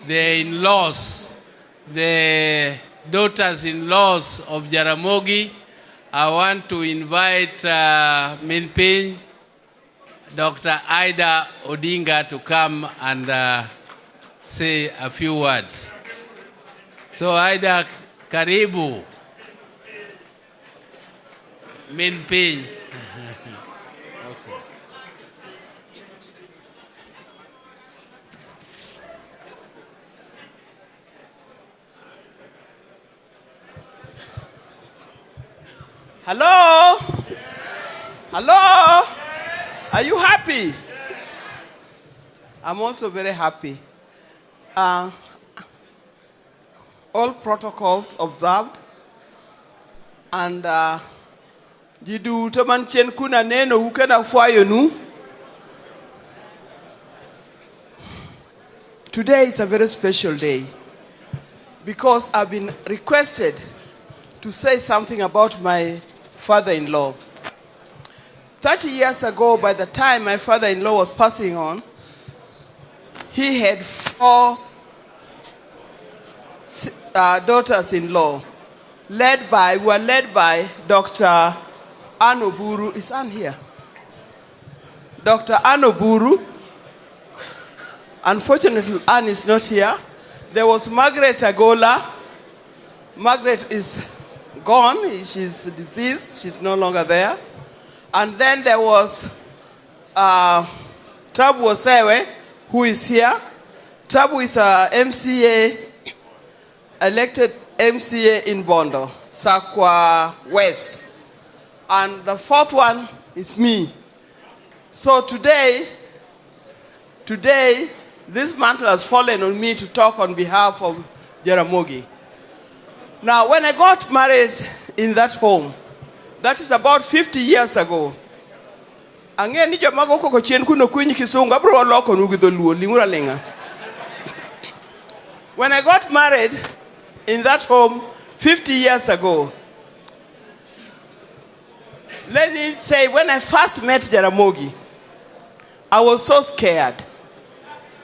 the in-laws, the daughters-in-laws of Jaramogi. I want to invite Minpin, Dr. Ida Odinga to come and say a few words. So Ida, karibu. Minpin. Hello? Hello? Are you happy? I'm also very happy. All protocols observed. And Jidu Tamanchen Kuna Neno Ukena Fwayonu. Today is a very special day because I've been requested to say something about my father-in-law. 30 years ago, by the time my father-in-law was passing on, he had 4 daughters-in-law, were led by Dr. Anoburu. Is Ann here? Dr. Anoburu. Unfortunately, Ann is not here. There was Margaret Agola. Margaret is gone. She's deceased. She's no longer there. And then there was Tabu Osewe, who is here. Tabu is a MCA, elected MCA in Bondo, Sakwa West. And the 4th one is me. So today, this mantle has fallen on me to talk on behalf of Jaramogi. Now, when I got married in that home, that is about 50 years ago. When I got married in that home 50 years ago, let me say, when I first met Jaramogi, I was so scared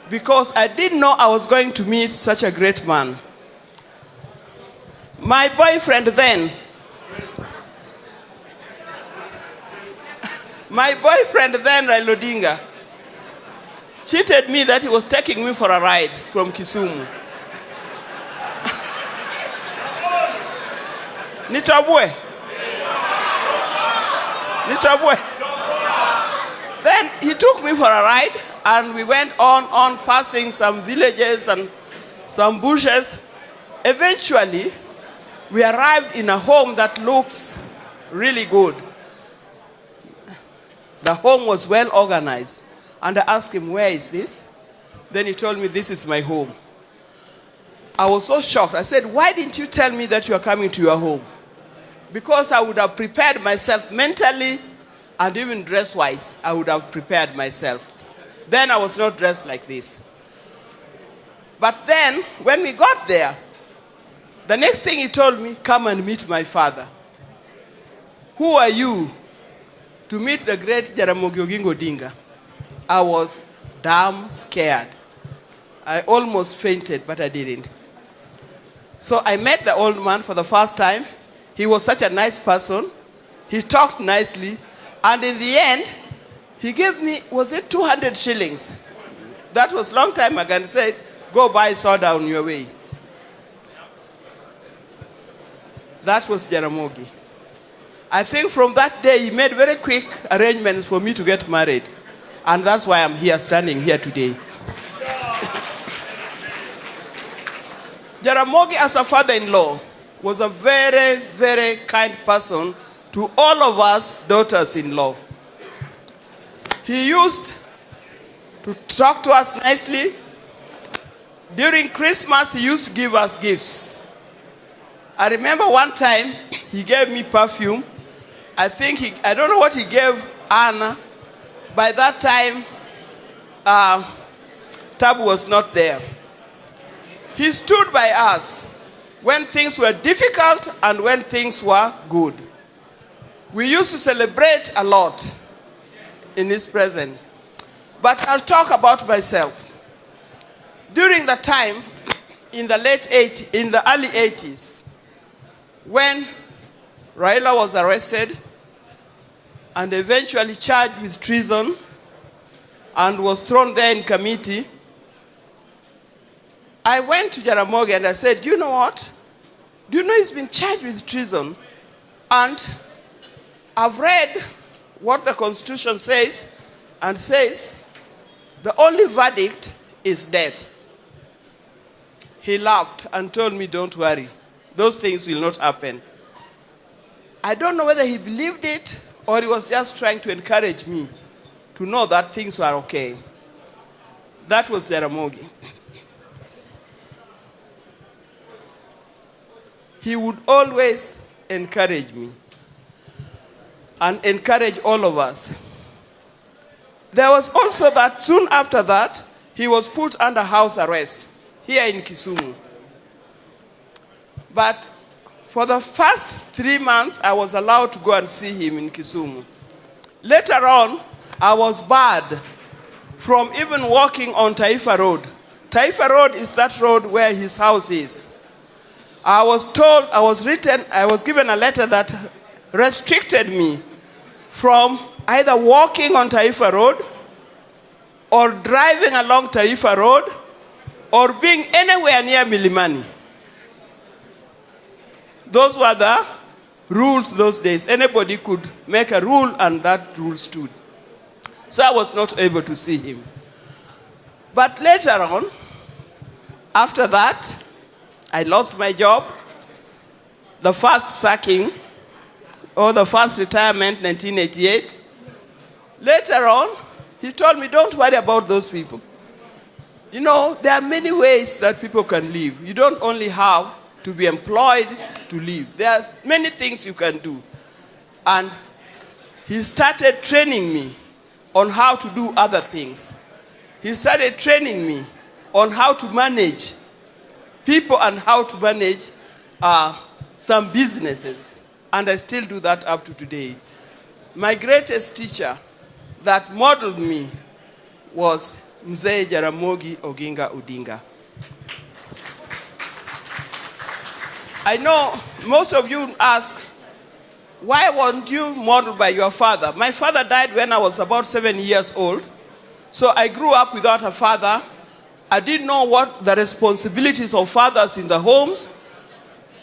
because I didn't know I was going to meet such a great man. My boyfriend then, Odinga, cheated me that he was taking me for a ride from Kisumu. Nitabwe. Then he took me for a ride and we went on passing some villages and some bushes. Eventually, we arrived in a home that looks really good. The home was well organized. And I asked him, where is this? Then he told me, this is my home. I was so shocked. I said, why didn't you tell me that you are coming to your home? Because I would have prepared myself mentally and even dress-wise, I would have prepared myself. Then I was not dressed like this. But then, when we got there, the next thing he told me, come and meet my father. Who are you to meet the great Jaramogi Odinga? I was damn scared. I almost fainted, but I didn't. So I met the old man for the first time. He was such a nice person. He talked nicely. And in the end, he gave me, was it 200 shillings? That was a long time ago. And said, go buy soda on your way. That was Jaramogi. I think from that day, he made very quick arrangements for me to get married. And that's why I'm here, standing here today. Jaramogi, as a father-in-law, was a very, very kind person to all of us daughters-in-law. He used to talk to us nicely. During Christmas, he used to give us gifts. I remember one time, he gave me perfume. I don't know what he gave Anna. By that time, Tabu was not there. He stood by us when things were difficult and when things were good. We used to celebrate a lot in his presence. But I'll talk about myself. During the time, in the early 80s, when Raila was arrested and eventually charged with treason and was thrown there in committee, I went to Jaramogi and I said, you know what? Do you know he's been charged with treason? And I've read what the Constitution says, and says the only verdict is death. He laughed and told me, don't worry, those things will not happen. I don't know whether he believed it or he was just trying to encourage me to know that things were okay. That was Jaramogi. He would always encourage me and encourage all of us. There was also that soon after that, he was put under house arrest here in Kisumu. But for the first 3 months, I was allowed to go and see him in Kisumu. Later on, I was barred from even walking on Taifa Road. Taifa Road is that road where his house is. I was given a letter that restricted me from either walking on Taifa Road or driving along Taifa Road or being anywhere near Milimani. Those were the rules those days. Anybody could make a rule and that rule stood. So I was not able to see him. But later on, after that, I lost my job. The first sacking, or the first retirement, 1988. Later on, he told me, don't worry about those people. You know, there are many ways that people can live. You don't only have to be employed to live. There are many things you can do. And he started training me on how to do other things. He started training me on how to manage people and how to manage some businesses. And I still do that up to today. My greatest teacher that modeled me was Mzee Jaramogi Oginga Odinga. I know most of you ask, why weren't you modeled by your father? My father died when I was about 7 years old. So I grew up without a father. I didn't know what the responsibilities of fathers in the homes.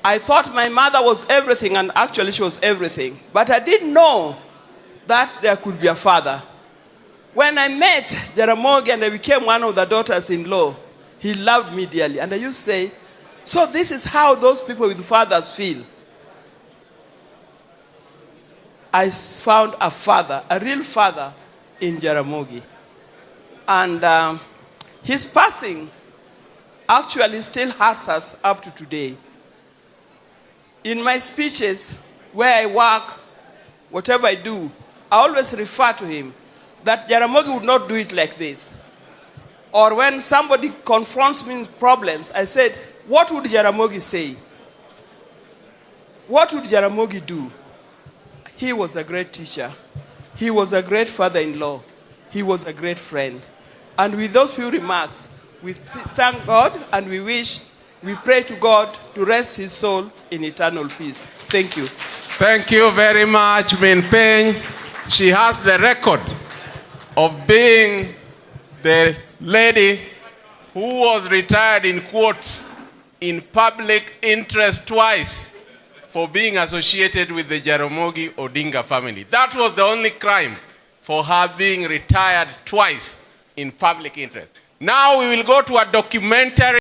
I thought my mother was everything, and actually she was everything. But I didn't know that there could be a father. When I met Jaramogi and I became one of the daughters-in-law, he loved me dearly. And I used to say, so this is how those people with fathers feel. I found a father, a real father in Jaramogi. And his passing actually still hurts us up to today. In my speeches, where I work, whatever I do, I always refer to him, that Jaramogi would not do it like this. Or when somebody confronts me with problems, I said, what would Jaramogi say? What would Jaramogi do? He was a great teacher. He was a great father-in-law. He was a great friend. And with those few remarks, we thank God and we pray to God to rest his soul in eternal peace. Thank you. Thank you very much, Min Peng. She has the record of being the lady who was retired in quotes in public interest twice for being associated with the Jaramogi Odinga family. That was the only crime for her being retired twice in public interest. Now we will go to a documentary